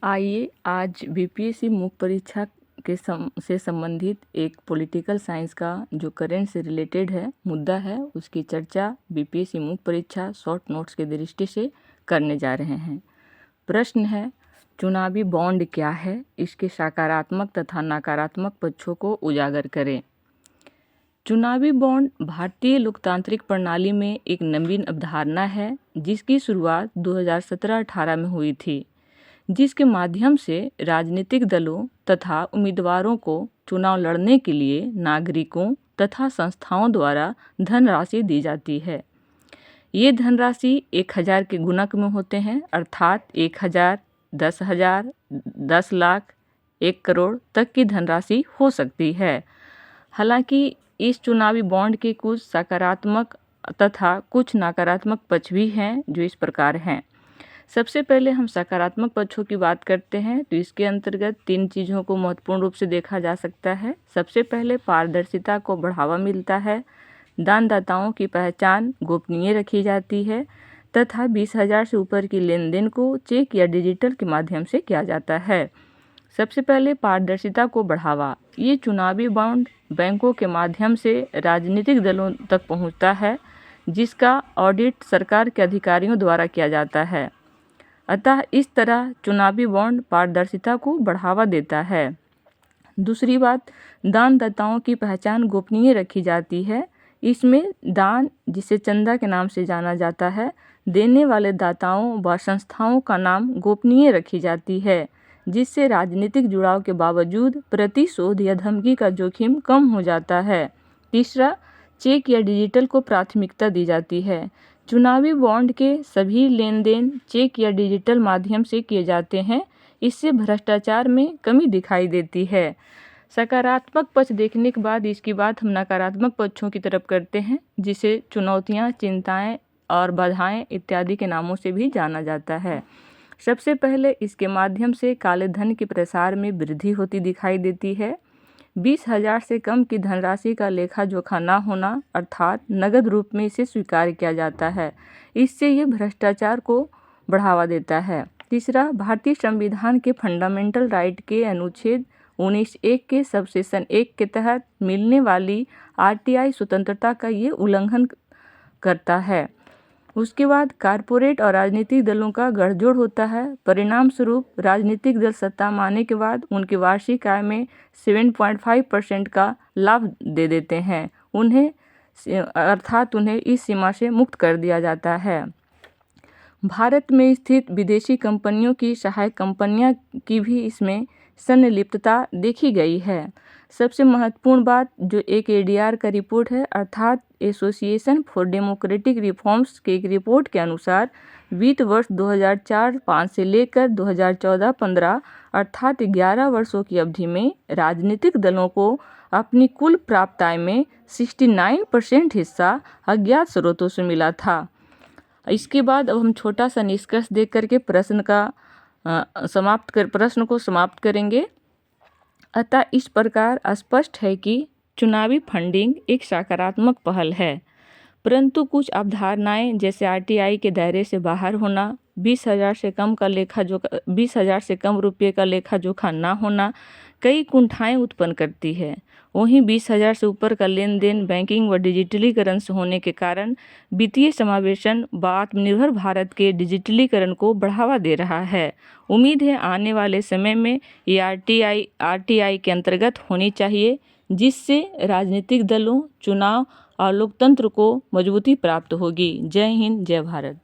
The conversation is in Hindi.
आइए आज बीपीएससी मुख्य परीक्षा से संबंधित एक पॉलिटिकल साइंस का जो करंट से रिलेटेड है मुद्दा है उसकी चर्चा बीपीएससी मुख्य परीक्षा शॉर्ट नोट्स के दृष्टि से करने जा रहे हैं। प्रश्न है, चुनावी बॉन्ड क्या है, इसके सकारात्मक तथा नकारात्मक पक्षों को उजागर करें। चुनावी बॉन्ड भारतीय लोकतांत्रिक प्रणाली में एक नवीन अवधारणा है जिसकी शुरुआत 2017-18 में हुई थी, जिसके माध्यम से राजनीतिक दलों तथा उम्मीदवारों को चुनाव लड़ने के लिए नागरिकों तथा संस्थाओं द्वारा धनराशि दी जाती है। ये धनराशि 1000 के गुणक में होते हैं, अर्थात 1000, 10,000, 10 लाख, 1 करोड़ तक की धनराशि हो सकती है। हालांकि इस चुनावी बॉन्ड के कुछ सकारात्मक तथा कुछ नकारात्मक पक्ष भी हैं जो इस प्रकार हैं। सबसे पहले हम सकारात्मक पक्षों की बात करते हैं तो इसके अंतर्गत 3 चीज़ों को महत्वपूर्ण रूप से देखा जा सकता है। सबसे पहले पारदर्शिता को बढ़ावा मिलता है, दानदाताओं की पहचान गोपनीय रखी जाती है तथा 20,000 से ऊपर की लेन देन को चेक या डिजिटल के माध्यम से किया जाता है। सबसे पहले पारदर्शिता को बढ़ावा, ये चुनावी बॉन्ड बैंकों के माध्यम से राजनीतिक दलों तक पहुंचता है जिसका ऑडिट सरकार के अधिकारियों द्वारा किया जाता है। अतः इस तरह चुनावी बॉन्ड पारदर्शिता को बढ़ावा देता है। दूसरी बात, दानदाताओं की पहचान गोपनीय रखी जाती है। इसमें दान, जिसे चंदा के नाम से जाना जाता है, देने वाले दाताओं व संस्थाओं का नाम गोपनीय रखी जाती है, जिससे राजनीतिक जुड़ाव के बावजूद प्रतिशोध या धमकी का जोखिम कम हो जाता है। तीसरा, चेक या डिजिटल को प्राथमिकता दी जाती है। चुनावी बॉन्ड के सभी लेन देन चेक या डिजिटल माध्यम से किए जाते हैं। इससे भ्रष्टाचार में कमी दिखाई देती है। सकारात्मक पक्ष देखने के बाद इसकी बात हम नकारात्मक पक्षों की तरफ करते हैं, जिसे चुनौतियां, चिंताएं और बाधाएं इत्यादि के नामों से भी जाना जाता है। सबसे पहले इसके माध्यम से काले धन के प्रसार में वृद्धि होती दिखाई देती है। 20,000 से कम की धनराशि का लेखा जोखा न होना, अर्थात नगद रूप में इसे स्वीकार किया जाता है। इससे ये भ्रष्टाचार को बढ़ावा देता है। तीसरा, भारतीय संविधान के फंडामेंटल राइट के अनुच्छेद 19(1) के सबसेक्शन 1 के तहत मिलने वाली आरटीआई स्वतंत्रता का ये उल्लंघन करता है। उसके बाद कारपोरेट और राजनीतिक दलों का गठजोड़ होता है। परिणाम स्वरूप राजनीतिक दल सत्ता में आने के बाद उनकी वार्षिक आय में 7.5% का लाभ दे देते हैं अर्थात उन्हें इस सीमा से मुक्त कर दिया जाता है। भारत में स्थित विदेशी कंपनियों की सहायक कंपनियां की भी इसमें संलिप्तता देखी गई है। सबसे महत्वपूर्ण बात जो एक एडीआर का रिपोर्ट है, अर्थात एसोसिएशन फॉर डेमोक्रेटिक रिफॉर्म्स के एक रिपोर्ट के अनुसार वित्त वर्ष 2004-05 से लेकर 2014-15 अर्थात 11 वर्षों की अवधि में राजनीतिक दलों को अपनी कुल प्राप्त आय में 69% हिस्सा अज्ञात स्रोतों से मिला था। इसके बाद अब हम छोटा सा निष्कर्ष देख करके प्रश्न को समाप्त करेंगे। अतः इस प्रकार स्पष्ट है कि चुनावी फंडिंग एक सकारात्मक पहल है, परंतु कुछ अवधारणाएं जैसे आरटीआई के दायरे से बाहर होना, 20,000 से कम रुपये का लेखा जोखा न होना कई कुंठाएं उत्पन्न करती है। वहीं 20,000 से ऊपर का लेन देन बैंकिंग व डिजिटलीकरण से होने के कारण वित्तीय समावेशन व आत्मनिर्भर भारत के डिजिटलीकरण को बढ़ावा दे रहा है। उम्मीद है आने वाले समय में ये आरटीआई के अंतर्गत होनी चाहिए, जिससे राजनीतिक दलों, चुनाव और लोकतंत्र को मजबूती प्राप्त होगी। जय हिंद, जय भारत।